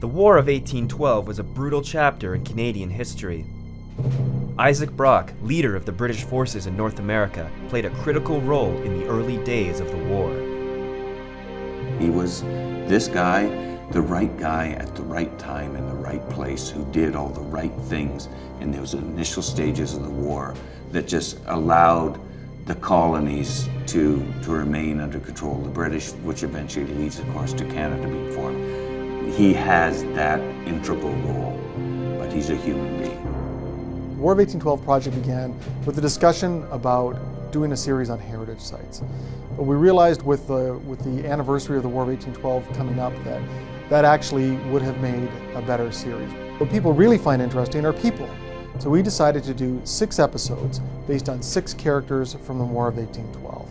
The War of 1812 was a brutal chapter in Canadian history. Isaac Brock, leader of the British forces in North America, played a critical role in the early days of the war. He was this guy, the right guy at the right time in the right place, who did all the right things in those initial stages of the war that just allowed the colonies to remain under control of the British, which eventually leads, of course, to Canada being formed. He has that integral role, but he's a human being. The War of 1812 project began with a discussion about doing a series on heritage sites. But we realized with the anniversary of the War of 1812 coming up that actually would have made a better series. What people really find interesting are people. So we decided to do 6 episodes based on 6 characters from the War of 1812.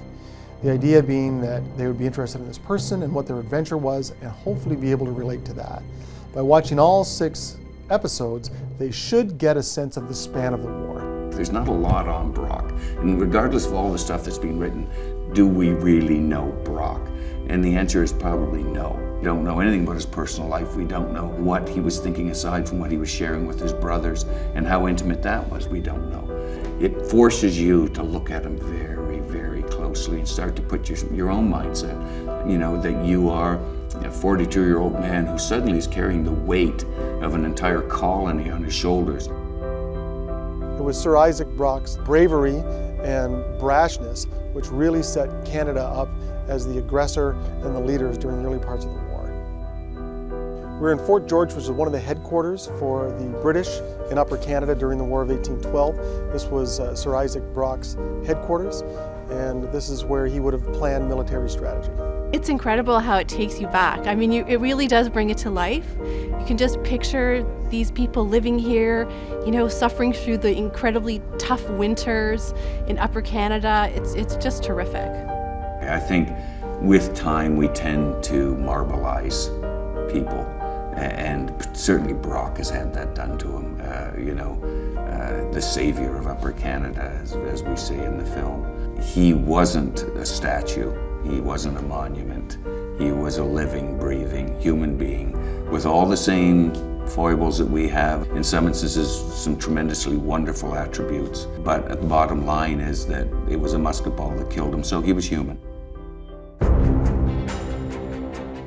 The idea being that they would be interested in this person and what their adventure was, and hopefully be able to relate to that. By watching all 6 episodes, they should get a sense of the span of the war. There's not a lot on Brock, and regardless of all the stuff that's being written, do we really know Brock? And the answer is probably no. We don't know anything about his personal life. We don't know what he was thinking aside from what he was sharing with his brothers, and how intimate that was, we don't know. It forces you to look at him very, very closely and start to put your own mindset, you know, that you are a 42-year-old man who suddenly is carrying the weight of an entire colony on his shoulders. It was Sir Isaac Brock's bravery and brashness which really set Canada up as the aggressor and the leaders during the early parts of the war. We're in Fort George, which is one of the headquarters for the British in Upper Canada during the War of 1812. This was Sir Isaac Brock's headquarters, and this is where he would have planned military strategy. It's incredible how it takes you back. I mean, it really does bring it to life. You can just picture these people living here, you know, suffering through the incredibly tough winters in Upper Canada. It's just terrific. I think with time we tend to marbilize people, and certainly Brock has had that done to him. You know, the savior of Upper Canada, as we say in the film. He wasn't a statue. He wasn't a monument. He was a living, breathing human being with all the same foibles that we have. In some instances, some tremendously wonderful attributes. But the bottom line is that it was a musket ball that killed him, so he was human.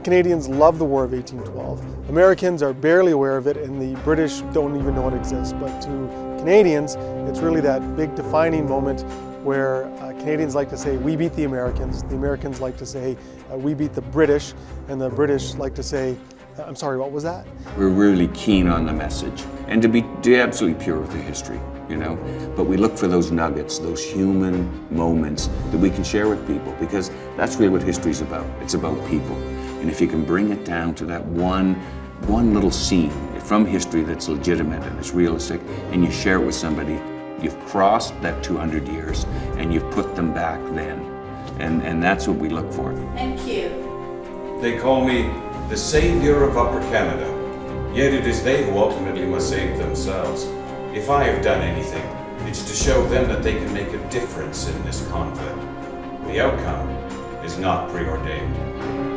Canadians love the War of 1812. Americans are barely aware of it, and the British don't even know it exists. But to Canadians, it's really that big defining moment where Canadians like to say, we beat the Americans like to say, we beat the British, and the British like to say, I'm sorry, what was that? We're really keen on the message, and to be absolutely pure with the history, you know? But we look for those nuggets, those human moments that we can share with people, because that's really what history's about. It's about people. And if you can bring it down to that one little scene from history that's legitimate and it's realistic, and you share it with somebody, you've crossed that 200 years and you've put them back then. And that's what we look for. Thank you. They call me the savior of Upper Canada, yet it is they who ultimately must save themselves. If I have done anything, it's to show them that they can make a difference in this conflict. The outcome is not preordained.